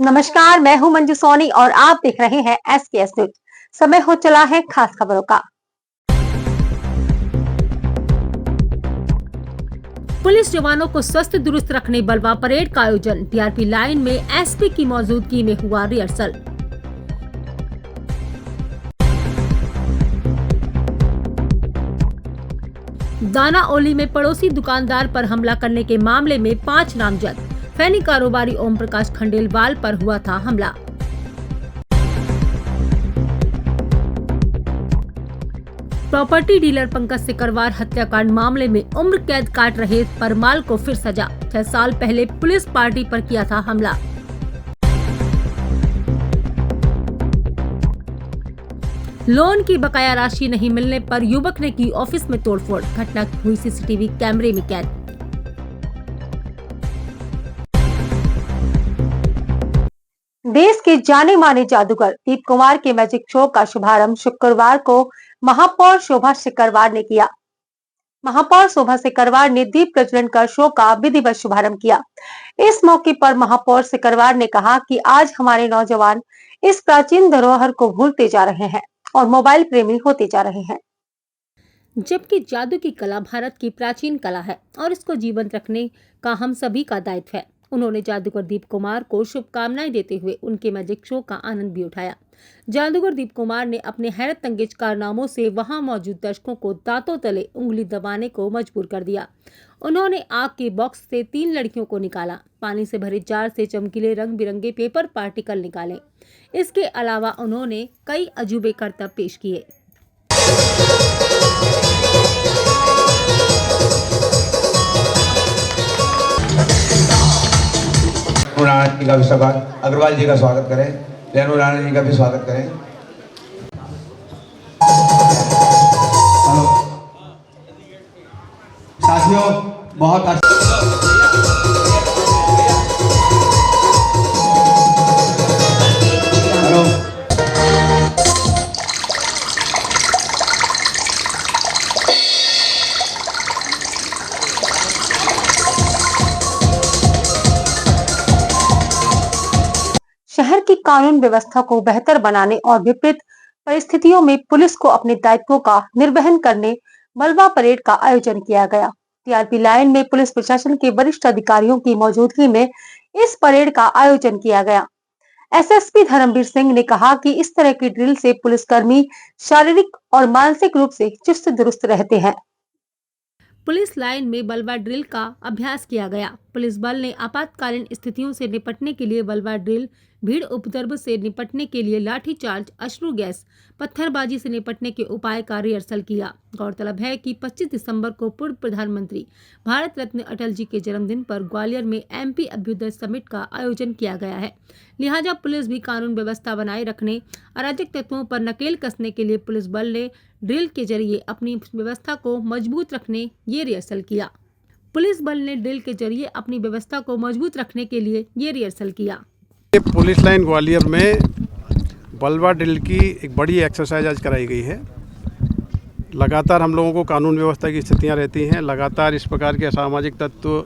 नमस्कार, मैं हूं मंजू सोनी और आप देख रहे हैं SKS न्यूज। समय हो चला है खास खबरों का। पुलिस जवानों को स्वस्थ दुरुस्त रखने बलवा परेड का आयोजन। टीआरपी लाइन में एसपी की मौजूदगी में हुआ रिहर्सल। दानाओली में पड़ोसी दुकानदार पर हमला करने के मामले में 5 नामजद। फैनी कारोबारी ओम प्रकाश खंडेलवाल पर हुआ था हमला। प्रॉपर्टी डीलर पंकज सिकरवार हत्याकांड मामले में उम्र कैद काट रहे परमाल को फिर सजा। 6 साल पहले पुलिस पार्टी पर किया था हमला। लोन की बकाया राशि नहीं मिलने पर युवक ने की ऑफिस में तोड़फोड़। घटना हुई सीसीटीवी कैमरे में कैद। देश के जाने माने जादूगर दीप कुमार के मैजिक शो का शुभारंभ शुक्रवार को महापौर शोभा सिकरवार ने किया। महापौर शोभा सिकरवार ने दीप प्रज्वलन कर शो का विधिवत शुभारंभ किया। इस मौके पर महापौर सिकरवार ने कहा कि आज हमारे नौजवान इस प्राचीन धरोहर को भूलते जा रहे हैं और मोबाइल प्रेमी होते जा रहे हैं, जबकि जादू की कला भारत की प्राचीन कला है और इसको जीवंत रखने का हम सभी का दायित्व है। उन्होंने जादूगर दीप कुमार को शुभकामनाएं देते हुए उनके मैजिक शो का आनंद भी उठाया। जादूगर दीप कुमार ने अपने हैरतअंगेज कारनामों से वहां मौजूद दर्शकों को दांतों तले उंगली दबाने को मजबूर कर दिया। उन्होंने आग के बॉक्स से 3 लड़कियों को निकाला। पानी से भरे जार से चमकीले रंग बिरंगे पेपर पार्टिकल निकाले। इसके अलावा उन्होंने कई अजूबे करतब पेश किए। नारायण जी का भी स्वागत, अग्रवाल जी का स्वागत करें, रेणु नारायण जी का भी स्वागत करें। साथियों बहुत शहर की कानून व्यवस्था को बेहतर बनाने और विपरीत परिस्थितियों में पुलिस को अपने दायित्वों का निर्वहन करने बलवा परेड का आयोजन किया गया। टीआरपी लाइन में पुलिस प्रशासन के वरिष्ठ अधिकारियों की मौजूदगी में इस परेड का आयोजन किया गया। एसएसपी धर्मवीर सिंह ने कहा कि इस तरह की ड्रिल से पुलिसकर्मी शारीरिक और मानसिक रूप से चुस्त दुरुस्त रहते हैं। पुलिस लाइन में बलवा ड्रिल का अभ्यास किया गया। पुलिस बल ने आपातकालीन स्थितियों से निपटने के लिए बलवा ड्रिल, भीड़ उपद्रव से निपटने के लिए लाठीचार्ज, अश्रु गैस, पत्थरबाजी से निपटने के उपाय का रिहर्सल किया। गौरतलब है कि 25 दिसंबर को पूर्व प्रधानमंत्री भारत रत्न अटल जी के जन्मदिन पर ग्वालियर में MP अभ्युदय समिट का आयोजन किया गया है। लिहाजा पुलिस भी कानून व्यवस्था बनाए रखने, अराजक तत्वों पर नकेल कसने के लिए पुलिस बल ने ड्रिल के जरिए अपनी व्यवस्था को मजबूत रखने ये रिहर्सल किया। पुलिस बल ने ड्रिल के जरिए अपनी व्यवस्था को मजबूत रखने के लिए ये रिहर्सल किया। पुलिस लाइन ग्वालियर में बलवा ड्रिल की एक बड़ी एक्सरसाइज आज कराई गई है। लगातार हम लोगों को कानून व्यवस्था की स्थितियां रहती हैं, लगातार इस प्रकार के असामाजिक तत्व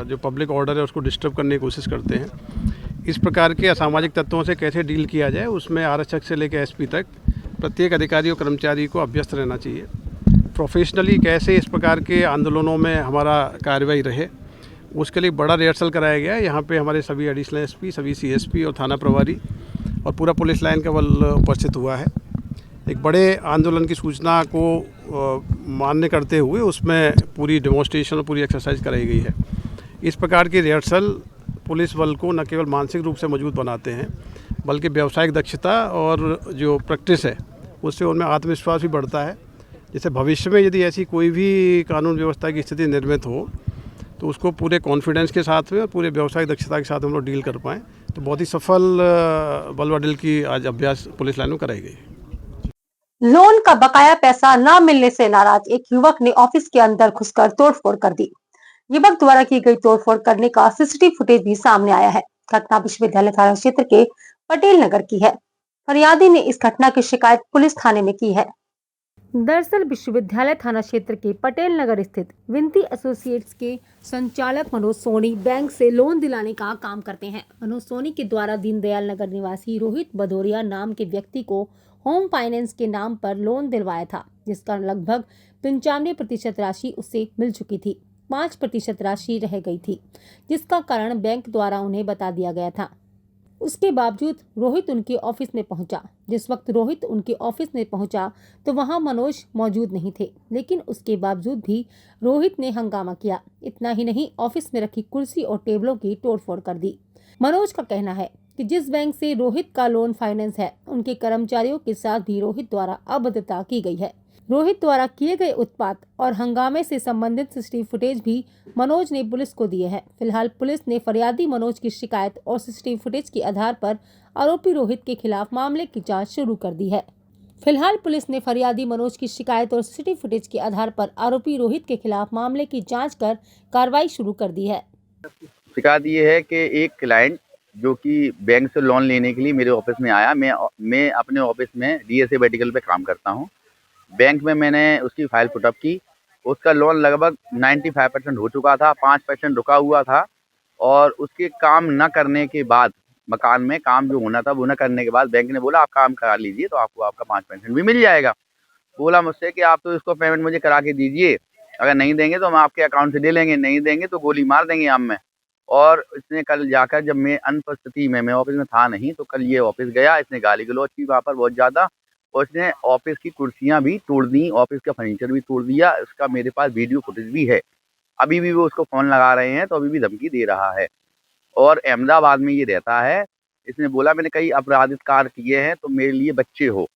जो पब्लिक ऑर्डर है उसको डिस्टर्ब करने की कोशिश करते हैं। इस प्रकार के असामाजिक तत्वों से कैसे डील किया जाए, उसमें आरक्षक से लेकर SP तक प्रत्येक अधिकारी और कर्मचारी को अभ्यस्त रहना चाहिए। प्रोफेशनली कैसे इस प्रकार के आंदोलनों में हमारा कार्रवाई रहे, उसके लिए बड़ा रिहर्सल कराया गया है। यहाँ पे हमारे सभी एडिशनल SP, सभी CSP और थाना प्रभारी और पूरा पुलिस लाइन का बल उपस्थित हुआ है। एक बड़े आंदोलन की सूचना को मान्य करते हुए उसमें पूरी डेमोन्स्ट्रेशन और पूरी एक्सरसाइज कराई गई है। इस प्रकार की रिहर्सल पुलिस बल को न केवल मानसिक रूप से मजबूत बनाते हैं, बल्कि व्यावसायिक दक्षता और जो प्रैक्टिस है उससे उनमें आत्मविश्वास भी बढ़ता है। जैसे भविष्य में यदि ऐसी कोई भी कानून व्यवस्था की स्थिति निर्मित हो तो उसको पूरे कॉन्फिडेंस के साथ में और पूरे व्यावसायिक दक्षता के साथ हम लोग डील कर पाएँ। तो बहुत ही सफल बलवा ड्रिल की आज अभ्यास पुलिस लाइन में कराई गई। लोन का बकाया पैसा न मिलने से नाराज एक युवक ने ऑफिस के अंदर घुसकर तोड़फोड़ कर दी। युवक द्वारा की गई तोड़फोड़ करने का CCTV फुटेज भी सामने आया है। घटना विश्वविद्यालय थाना क्षेत्र के पटेल नगर की है। फरियादी ने इस घटना की शिकायत पुलिस थाने में की है। दरअसल विश्वविद्यालय थाना क्षेत्र के पटेल नगर स्थित विनती एसोसिएट्स के संचालक मनोज सोनी बैंक से लोन दिलाने का काम करते हैं। मनोज सोनी के द्वारा दीनदयाल नगर निवासी रोहित भदौरिया नाम के व्यक्ति को होम फाइनेंस के नाम पर लोन दिलवाया था, जिसका लगभग 95% राशि उससे मिल चुकी थी। 5% राशि रह गई थी, जिसका कारण बैंक द्वारा उन्हें बता दिया गया था। उसके बावजूद रोहित उनके ऑफिस में पहुंचा। जिस वक्त रोहित उनके ऑफिस में पहुंचा तो वहां मनोज मौजूद नहीं थे, लेकिन उसके बावजूद भी रोहित ने हंगामा किया। इतना ही नहीं, ऑफिस में रखी कुर्सी और टेबलों की तोड़फोड़ कर दी। मनोज का कहना है कि जिस बैंक से रोहित का लोन फाइनेंस है, उनके कर्मचारियों के साथ भी रोहित द्वारा अभद्रता की गई है। रोहित द्वारा किए गए उत्पात और हंगामे से संबंधित सीसीटीवी फुटेज भी मनोज ने पुलिस को दिए हैं। फिलहाल पुलिस ने फरियादी मनोज की शिकायत और सीसीटीवी फुटेज के आधार पर आरोपी रोहित के खिलाफ मामले की जांच शुरू कर दी है। फिलहाल पुलिस ने फरियादी मनोज की शिकायत और सीसीटीवी फुटेज के आधार पर आरोपी रोहित के खिलाफ मामले की जाँच कर कार्रवाई शुरू कर दी है। शिकायत ये है कि एक क्लाइंट जो कि बैंक से लोन लेने के लिए मेरे ऑफिस में आया। मैं अपने ऑफिस में डीएसए वर्टिकल पे काम करता हूँ। बैंक में मैंने उसकी फाइल पुटअप की। उसका लोन लगभग 95% हो चुका था, 5% रुका हुआ था और उसके काम न करने के बाद, मकान में काम जो होना था वो न करने के बाद बैंक ने बोला आप काम करा लीजिए तो आपको आपका 5% भी मिल जाएगा। बोला मुझसे कि आप तो इसको पेमेंट मुझे करा के दीजिए, अगर नहीं देंगे तो हम आपके अकाउंट से ले लेंगे, नहीं देंगे तो गोली मार देंगे हम में। और इसने कल जाकर, जब मैं अनुपस्थिति में, मैं ऑफिस में था नहीं, तो कल ये ऑफिस गया। इसने गाली गलौज की वहाँ पर बहुत ज़्यादा और इसने ऑफिस की कुर्सियां भी तोड़ दी, ऑफिस का फर्नीचर भी तोड़ दिया। इसका मेरे पास वीडियो फुटेज भी है। अभी भी वो उसको फ़ोन लगा रहे हैं तो अभी भी धमकी दे रहा है। और अहमदाबाद में ये रहता है। इसने बोला मैंने कई आपराधिक कार्य किए हैं तो मेरे लिए बच्चे हो।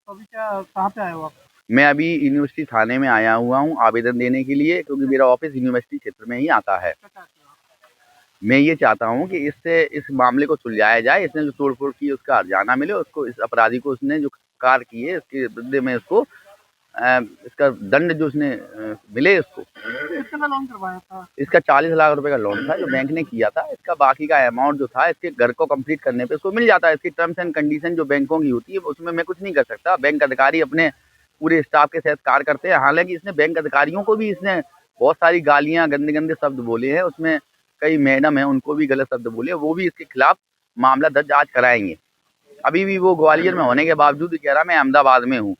तो अभी क्या कहाँ पे आए हो आप? मैं अभी यूनिवर्सिटी थाने में आया हुआ हूँ आवेदन देने के लिए, क्योंकि मेरा ऑफिस यूनिवर्सिटी क्षेत्र में ही आता है। मैं ये चाहता हूँ कि इससे इस मामले को सुलझाया जाए। इसने जो तोड़फोड़ की उसका हर्जाना मिले, उसको, इस अपराधी को, उसने जो कार्य किए इसके बदले में इसको इसका दंड जो उसने मिले इसको। कितना लोन करवाया था? इसका 40 लाख रुपए का लोन था जो बैंक ने किया था। इसका बाकी का अमाउंट जो था इसके घर को कंप्लीट करने पे इसको मिल जाता है। इसकी टर्म्स एंड कंडीशन जो बैंकों की होती है उसमें मैं कुछ नहीं कर सकता। बैंक अधिकारी अपने पूरे स्टाफ के साथ कार्य करते हैं। हालांकि इसने बैंक अधिकारियों को भी इसने बहुत सारी गालियाँ, गंदे गंदे शब्द बोले हैं। उसमें कई मैडम हैं उनको भी गलत शब्द बोले, वो भी इसके खिलाफ मामला दर्ज आज कराएंगे। अभी भी वो ग्वालियर में होने के बावजूद कह रहा मैं अहमदाबाद में हूँ।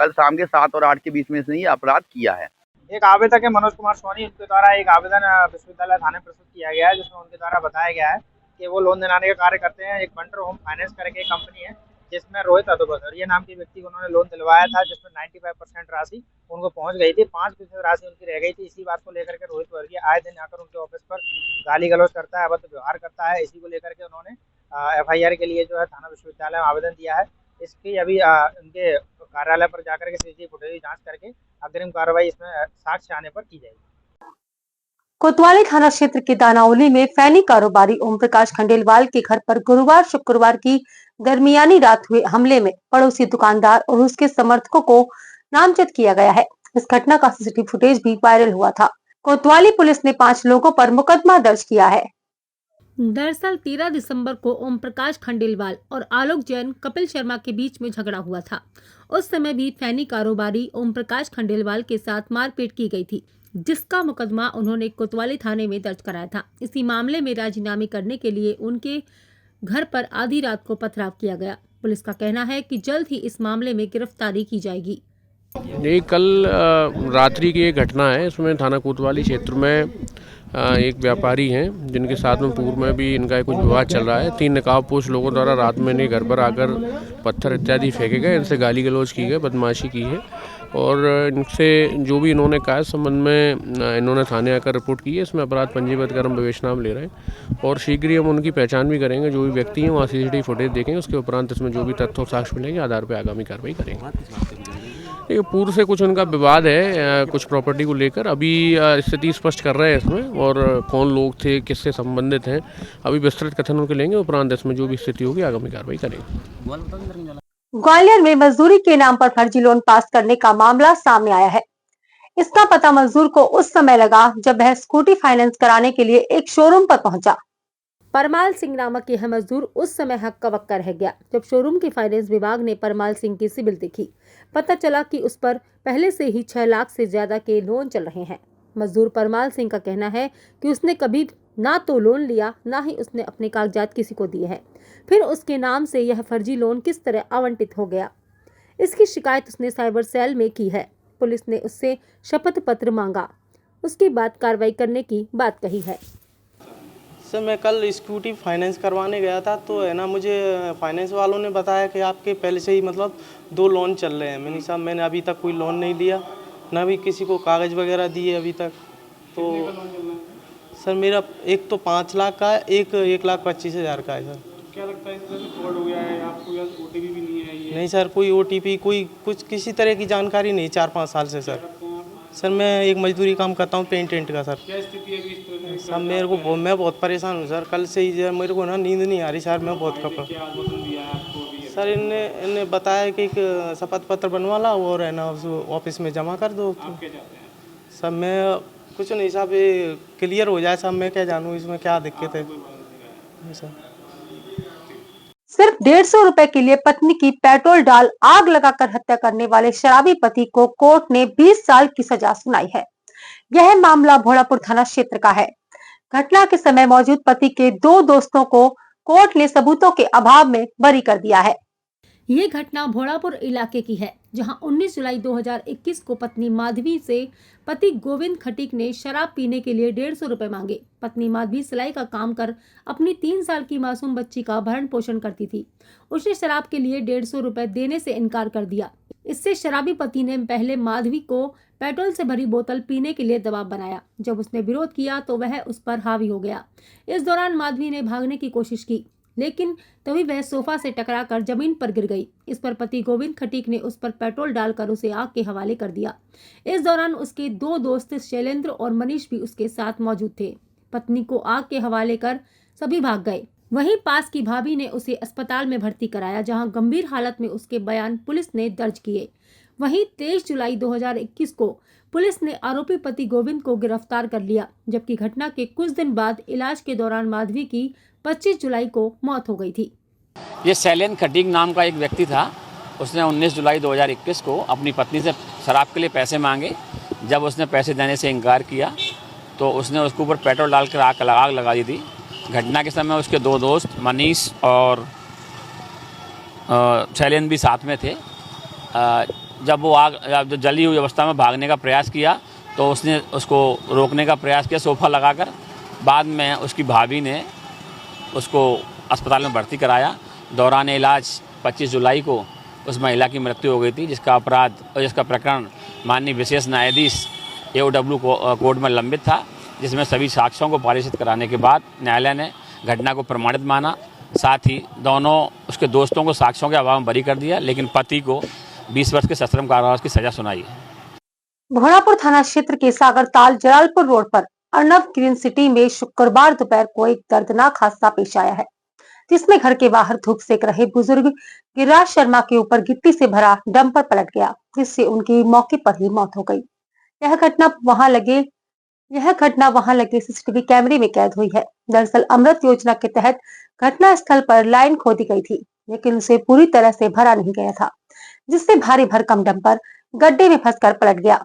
कल शाम के 7 और 8 के बीच में इसने ये अपराध किया है। एक आवेदक है मनोज कुमार सोनी, उनके द्वारा एक आवेदन विश्वविद्यालय थाने प्रस्तुत किया गया है, जिसमें उनके द्वारा बताया गया है कि वो लोन दिलाने का कार्य करते हैं। एक बंडर होम फाइनेंस करके एक कंपनी है जिसमें रोहित भदौरिया नाम के व्यक्ति को उन्होंने लोन दिलवाया था, जिसमें 95% राशि उनको पहुंच गई थी, 5% राशि उनकी रह गई थी। इसी बात को लेकर के रोहित भदौरिया आए दिन आकर उनके ऑफिस पर गाली गलौज करता है, अभद्र व्यवहार करता है। इसी को लेकर के उन्होंने FIR के लिए जो है थाना विश्वविद्यालय में आवेदन दिया है। इसकी अभी उनके कार्यालय पर जाकर के सीसीटीवी फुटेज की जांच करके अग्रिम कार्रवाई इसमें साक्ष्य आने पर की जाएगी। कोतवाली थाना क्षेत्र के दानावली में फैनी कारोबारी ओम प्रकाश खंडेलवाल के घर पर गुरुवार शुक्रवार की दरमियानी रात हुए हमले में पड़ोसी दुकानदार और उसके समर्थकों को नामजद किया गया है। इस घटना का सीसीटीवी फुटेज भी वायरल हुआ था। कोतवाली पुलिस ने 5 लोगों पर मुकदमा दर्ज किया है। दरअसल 13 दिसंबर को ओम प्रकाश खंडेलवाल और आलोक जैन कपिल शर्मा के बीच में झगड़ा हुआ था। उस समय भी फैनी कारोबारी ओम प्रकाश खंडेलवाल के साथ मारपीट की गई थी, जिसका मुकदमा उन्होंने कोतवाली थाने में दर्ज कराया था। इसी मामले में राजीनामे करने के लिए उनके घर पर आधी रात को पथराव किया गया। पुलिस का कहना है कि जल्द ही इस मामले में गिरफ्तारी की जाएगी। ये कल रात्रि की एक घटना है। इसमें थाना कोतवाली क्षेत्र में एक व्यापारी हैं जिनके साथ में पूर्व में भी इनका कुछ विवाद चल रहा है। 3 नकाबपोश लोगों द्वारा रात में इन्हें घर पर आकर पत्थर इत्यादि फेंके गए, इनसे गाली गलौज की गई, बदमाशी की है और इनसे जो भी इन्होंने कहा इस संबंध में इन्होंने थाने आकर रिपोर्ट की है। इसमें अपराध पंजीबद्ध कर हम प्रवेश ले रहे हैं और शीघ्र ही हम उनकी पहचान भी करेंगे। जो भी व्यक्ति हैं वहाँ सीसीटीवी फुटेज देखेंगे, उसके उपरांत इसमें जो भी तथ्य और साक्ष्य मिलेंगे आधार पर आगामी कार्रवाई करेंगे। पूर्व से कुछ उनका विवाद है कुछ प्रॉपर्टी को लेकर। अभी स्थिति स्पष्ट कर रहे हैं इसमें और कौन लोग थे, किससे संबंधित हैं, अभी विस्तृत कथन उनके लेंगे। उपरांत इसमें जो भी स्थिति होगी आगामी कार्रवाई करेंगे। ग्वालियर में मजदूरी के नाम पर फर्जी लोन पास करने का मामला सामने आया है। इसका पता मजदूर को उस समय लगा जब वह स्कूटी फाइनेंस कराने के लिए एक शोरूम पर पहुंचा। परमाल सिंह नामक यह मजदूर उस समय हक्का बक्का रह गया जब शोरूम के फाइनेंस विभाग ने परमाल सिंह की सिबिल देखी। पता चला कि उस पर पहले से ही 6 लाख से ज्यादा के लोन चल रहे हैं। मजदूर परमाल सिंह का कहना है कि उसने कभी ना तो लोन लिया, ना ही उसने अपने कागजात किसी को दिए हैं। फिर उसके नाम से यह फर्जी लोन किस तरह आवंटित हो गया, इसकी शिकायत उसने साइबर सेल में की है। पुलिस ने उससे शपथ पत्र मांगा, उसके बाद कार्रवाई करने की बात कही है। सर मैं कल स्कूटी फाइनेंस करवाने गया था, तो है ना, मुझे फाइनेंस वालों ने बताया कि आपके पहले से ही मतलब 2 लोन चल रहे हैं। मैंने साहब मैंने अभी तक कोई लोन नहीं लिया, ना भी किसी को कागज़ वगैरह दिए अभी तक। तो सर मेरा एक तो 5 लाख का है, एक 1,25,000 का है। सर क्या लगता है इसमें फ्रॉड हो गया है? आपको या ओटीपी भी नहीं है ये? नहीं सर, कोई ओटीपी कोई कुछ किसी तरह की जानकारी नहीं 4-5 साल से। सर मैं एक मजदूरी काम करता हूँ पेंट का। सर क्या स्थिति है अभी इस तरह? सर मेरे को मैं बहुत परेशान हूँ सर। कल से ही मेरे को ना नींद नहीं आ रही सर। मैं बहुत खपा। क्या आश्वासन दिया है आपको अभी? सर इन्हें बताया कि एक शपथ पत्र बनवा ला और है ना उस ऑफिस में जमा कर दो। आप क्या चाहते हैं? सर मैं कुछ नहीं साहब, ये क्लियर हो जाए साहब। मैं क्या जानूँ इसमें क्या दिक्कत है। सर सिर्फ 150 रुपए के लिए पत्नी की पेट्रोल डाल आग लगाकर हत्या करने वाले शराबी पति को कोर्ट ने 20 साल की सजा सुनाई है। यह मामला भोलापुर थाना क्षेत्र का है। घटना के समय मौजूद पति के 2 दोस्तों को कोर्ट ने सबूतों के अभाव में बरी कर दिया है। ये घटना भोलापुर इलाके की है, जहां 19 जुलाई 2021 को पत्नी माधवी से पति गोविंद खटीक ने शराब पीने के लिए 150 रुपए मांगे। पत्नी माधवी सिलाई का काम कर अपनी 3 साल की मासूम बच्ची का भरण पोषण करती थी। उसने शराब के लिए 150 रुपए देने से इनकार कर दिया। इससे शराबी पति ने पहले माधवी को पेट्रोल से भरी बोतल पीने के लिए दबाव बनाया। जब उसने विरोध किया तो वह उस पर हावी हो गया। इस दौरान माधवी ने भागने की कोशिश की, लेकिन तभी वह सोफा से टकराकर जमीन पर गिर गई। इस पर पति गोविंद खटीक ने उस पर पेट्रोल डालकर उसे आग के हवाले कर दिया। इस दौरान उसके 2 दोस्त शैलेंद्र और मनीष भी उसके साथ मौजूद थे। पत्नी को आग के हवाले कर सभी भाग गए। वहीं पास की भाभी ने उसे अस्पताल में भर्ती कराया, जहां गंभीर हालत में उसके बयान पुलिस ने दर्ज किए। वहीं 23 जुलाई 2021 को पुलिस ने आरोपी पति गोविंद को गिरफ्तार कर लिया, जबकि घटना के कुछ दिन बाद इलाज के दौरान माधवी की 25 जुलाई को मौत हो गई थी। ये शैलेंद्र खटीक नाम का एक व्यक्ति था। उसने 19 जुलाई 2021 को अपनी पत्नी से शराब के लिए पैसे मांगे। जब उसने पैसे देने से इनकार किया तो उसने उसके ऊपर पेट्रोल डालकर आग लगा दी थी। घटना के समय उसके 2 दोस्त मनीष और शैलेंद्र भी साथ में थे। जब वो जब जली हुई अवस्था में भागने का प्रयास किया तो उसने उसको रोकने का प्रयास किया सोफा लगाकर। बाद में उसकी भाभी ने उसको अस्पताल में भर्ती कराया। दौरान इलाज 25 जुलाई को उस महिला की मृत्यु हो गई थी, जिसका प्रकरण माननीय विशेष न्यायाधीश AOW कोर्ट में लंबित था, जिसमें सभी साक्ष्यों को पारित कराने के बाद न्यायालय ने घटना को प्रमाणित माना। साथ ही दोनों उसके दोस्तों को साक्ष्यों के अभाव में बरी कर दिया, लेकिन पति को 20 वर्ष के सश्रम कारावास की सजा सुनाई है। भोलापुर थाना क्षेत्र के सागरताल जलालपुर रोड पर अर्नब ग्रीन सिटी में शुक्रवार दोपहर को एक दर्दनाक हादसा पेश आया है, जिसमें घर के बाहर धूप सेक रहे बुजुर्ग गिरिराज शर्मा के ऊपर गिट्टी से भरा डंपर पलट गया, जिससे उनकी मौके पर ही मौत हो गई। यह घटना वहां लगे CCTV कैमरे में कैद हुई है। दरअसल अमृत योजना के तहत घटना स्थल पर लाइन खोदी गई थी, लेकिन उसे पूरी तरह से भरा नहीं गया था, जिससे भारी भरकम डंपर गड्ढे में फंसकर पलट गया।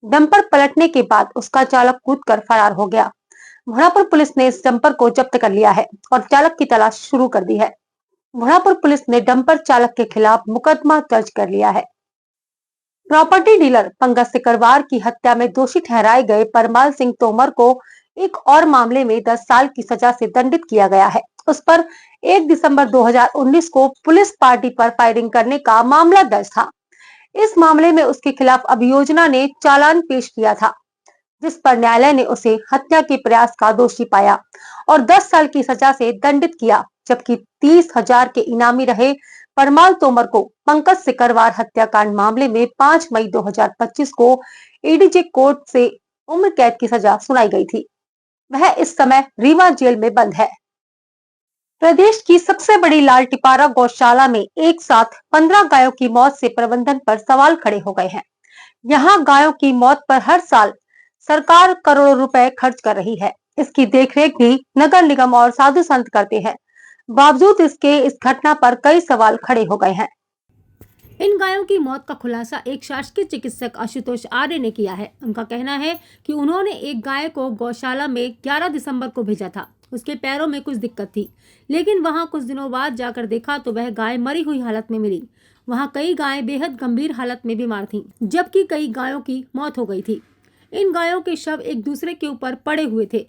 डंपर पलटने के बाद उसका चालक कूदकर फरार हो गया। भोलापुर पुलिस ने इस डंपर को जब्त कर लिया है और चालक की तलाश शुरू कर दी है। भोलापुर पुलिस ने डंपर चालक के खिलाफ मुकदमा दर्ज कर लिया है। प्रॉपर्टी डीलर पंकज सिकरवार की हत्या में दोषी ठहराए गए परमाल सिंह तोमर को एक और मामले में 10 साल की सजा से दंडित किया गया है। उस पर 1 दिसंबर 2019 को पुलिस पार्टी पर फायरिंग करने का मामला दर्ज था। इस मामले में उसके खिलाफ अभियोजना ने चालान पेश किया था, जिस पर न्यायालय ने उसे हत्या के प्रयास का दोषी पाया और 10 साल की सजा से दंडित किया, जबकि 30,000 के इनामी रहे परमाल तोमर को पंकज सिकरवार हत्याकांड मामले में 5 मई 2025 को ADJ कोर्ट से उम्र कैद की सजा सुनाई गई थी। वह इस समय रीवा जेल में बंद है। प्रदेश की सबसे बड़ी लाल टिपारा गौशाला में एक साथ 15 गायों की मौत से प्रबंधन पर सवाल खड़े हो गए हैं। यहाँ गायों की मौत पर हर साल सरकार करोड़ों रुपए खर्च कर रही है। इसकी देखरेख भी नगर निगम और साधु संत करते हैं। बावजूद इसके इस घटना पर कई सवाल खड़े हो गए हैं। इन गायों की मौत का खुलासा एक शासकीय चिकित्सक आशुतोष आर्य ने किया है। उनका कहना है कि उन्होंने एक गाय को गौशाला में 11 दिसंबर को भेजा था। उसके पैरों में कुछ दिक्कत थी, लेकिन वहां कुछ दिनों बाद जाकर देखा तो वह गाय मरी हुई हालत में मिली। वहां कई गायें बेहद गंभीर हालत में बीमार थीं, जबकि कई गायों की मौत हो गई थी। इन गायों के शव एक दूसरे के ऊपर पड़े हुए थे।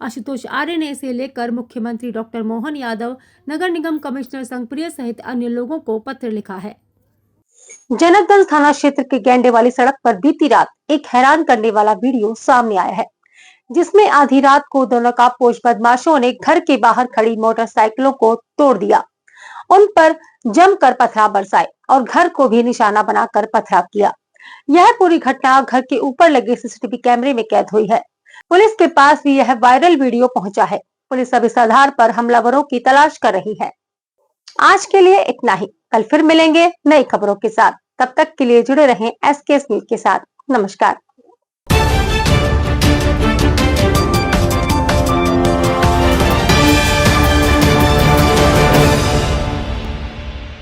आशुतोष आर्य ने इसे लेकर मुख्यमंत्री डॉक्टर मोहन यादव, नगर निगम कमिश्नर संगप्रिय सहित अन्य लोगों को पत्र लिखा है। जनकगंज थाना क्षेत्र के गेंडे वाली सड़क पर बीती रात एक हैरान करने वाला वीडियो सामने आया है, जिसमें आधी रात को दो नकाबपोश बदमाशों ने घर के बाहर खड़ी मोटरसाइकिलों को तोड़ दिया, उन पर जमकर पथराव बरसाए और घर को भी निशाना बनाकर पथराव किया। यह पूरी घटना घर के ऊपर लगे सीसीटीवी कैमरे में कैद हुई है। पुलिस के पास भी यह वायरल वीडियो पहुंचा है। पुलिस अब इस आधार पर हमलावरों की तलाश कर रही है। आज के लिए इतना ही। कल फिर मिलेंगे नई खबरों के साथ। तब तक के लिए जुड़े रहें SKS न्यूज के साथ। नमस्कार।